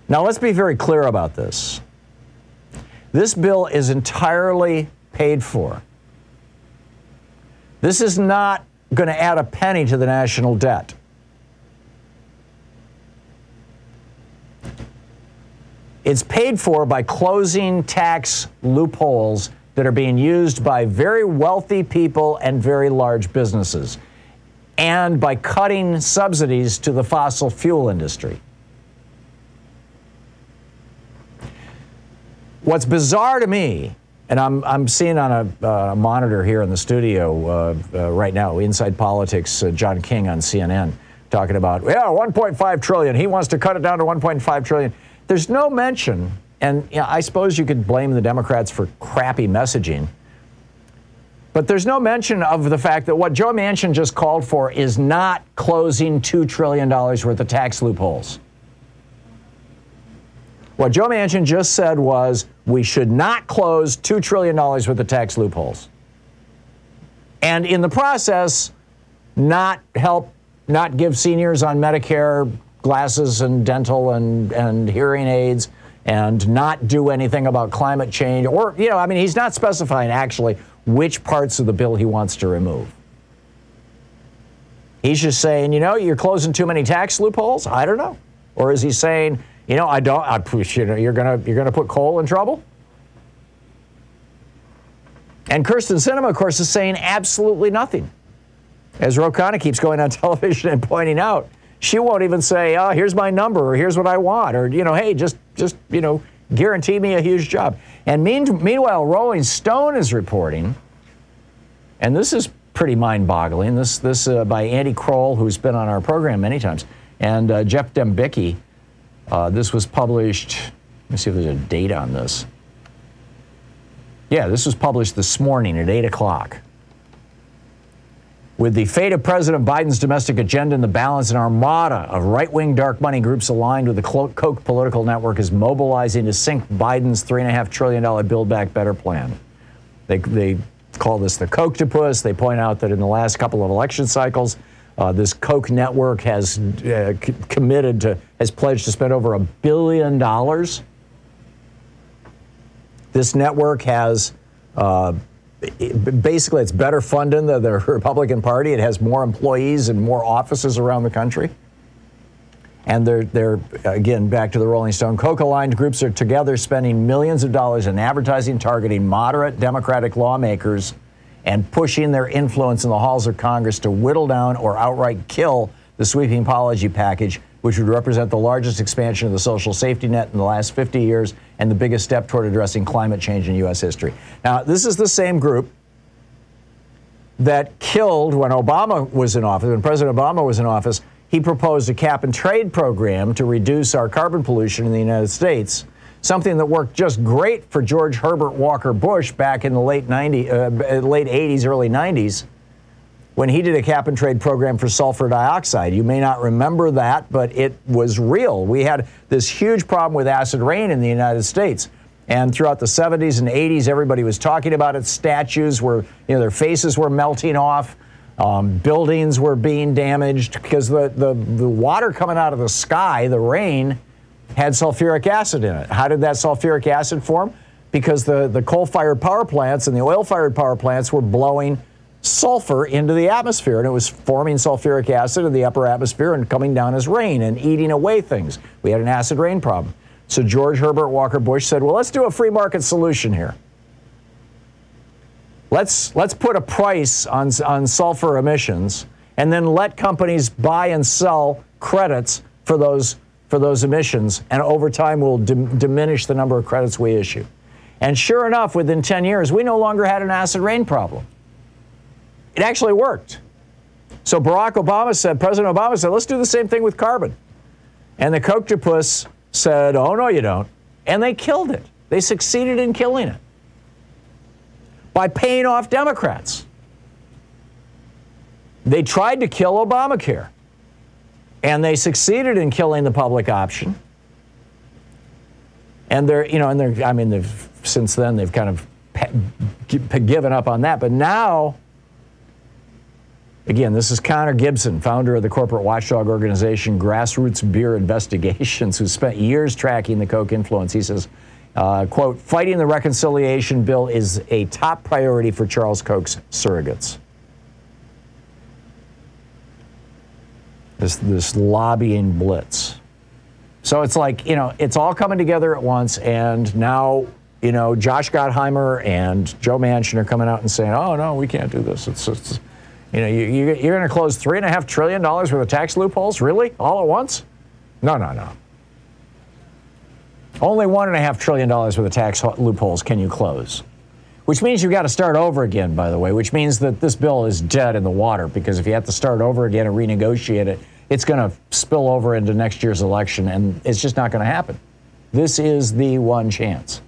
Now, let's be very clear about this. This bill is entirely paid for. This is not going to add a penny to the national debt. It's paid for by closing tax loopholes that are being used by very wealthy people and very large businesses, and by cutting subsidies to the fossil fuel industry. What's bizarre to me, and I'm seeing on a monitor here in the studio right now, Inside Politics, John King on CNN, talking about, yeah, 1.5 trillion. He wants to cut it down to 1.5 trillion. There's no mention, and you know, I suppose you could blame the Democrats for crappy messaging, but there's no mention of the fact that what Joe Manchin just called for is not closing $2 trillion worth of tax loopholes. What Joe Manchin just said was we should not close $2 trillion worth of tax loopholes. And in the process, not give seniors on Medicare glasses and dental and hearing aids, and not do anything about climate change. Or, you know, I mean, he's not specifying actually which parts of the bill he wants to remove. He's just saying, you know, you're closing too many tax loopholes? I don't know. Or is he saying, you know, you're gonna put coal in trouble? And Kirsten Sinema, of course, is saying absolutely nothing. As Ro Khanna keeps going on television and pointing out, she won't even say, oh, here's my number, or here's what I want, or, you know, hey, just you know, guarantee me a huge job. And meanwhile, Rolling Stone is reporting, and this is pretty mind-boggling, this by Andy Kroll, who's been on our program many times, and Jeff Dembicki. This was published, let me see if there's a date on this. Yeah, this was published this morning at 8 o'clock. With the fate of President Biden's domestic agenda in the balance, an armada of right-wing dark money groups aligned with the Koch political network is mobilizing to sink Biden's $3.5 trillion Build Back Better plan. They call this the Kochtopus. They point out that in the last couple of election cycles, this Koch network has has pledged to spend over $1 billion. This network has basically, it's better funded than the Republican Party. It has more employees and more offices around the country. And they're again, back to the Rolling Stone, Koch-aligned groups are together spending millions of dollars in advertising targeting moderate Democratic lawmakers and pushing their influence in the halls of Congress to whittle down or outright kill the sweeping policy package, which would represent the largest expansion of the social safety net in the last 50 years and the biggest step toward addressing climate change in U.S. history. Now, this is the same group that killed when Obama was in office, when President Obama was in office. He proposed a cap and trade program to reduce our carbon pollution in the United States, something that worked just great for George Herbert Walker Bush back in the late 80s, early 90s, when he did a cap and trade program for sulfur dioxide. You may not remember that, but it was real. We had this huge problem with acid rain in the United States. And throughout the 70s and 80s, everybody was talking about it. Statues were, you know, their faces were melting off. Buildings were being damaged because the water coming out of the sky, the rain, had sulfuric acid in it. How did that sulfuric acid form? Because the coal-fired power plants and the oil-fired power plants were blowing sulfur into the atmosphere, and it was forming sulfuric acid in the upper atmosphere and coming down as rain and eating away things. We had an acid rain problem. So George Herbert Walker Bush said, well, let's do a free market solution here. Let's put a price on sulfur emissions and then let companies buy and sell credits for those emissions, and over time we'll diminish the number of credits we issue. And sure enough, within 10 years, we no longer had an acid rain problem. It actually worked. So President Obama said, let's do the same thing with carbon. And the Kochtopus said, oh, no, you don't. And they killed it. They succeeded in killing it by paying off Democrats. They tried to kill Obamacare, and they succeeded in killing the public option. And since then they've kind of given up on that. But now Again, this is Connor Gibson, founder of the corporate watchdog organization Grassroots Beer Investigations, who spent years tracking the Koch influence. He says, quote, fighting the reconciliation bill is a top priority for Charles Koch's surrogates. This lobbying blitz. So it's like, you know, it's all coming together at once, and now, you know, Josh Gottheimer and Joe Manchin are coming out and saying, oh, no, we can't do this. It's you know, you're going to close $3.5 trillion worth of tax loopholes? Really? All at once? No, no, no. Only $1.5 trillion worth of tax loopholes can you close. Which means you've got to start over again, by the way, which means that this bill is dead in the water, because if you have to start over again and renegotiate it, it's going to spill over into next year's election, and it's just not going to happen. This is the one chance.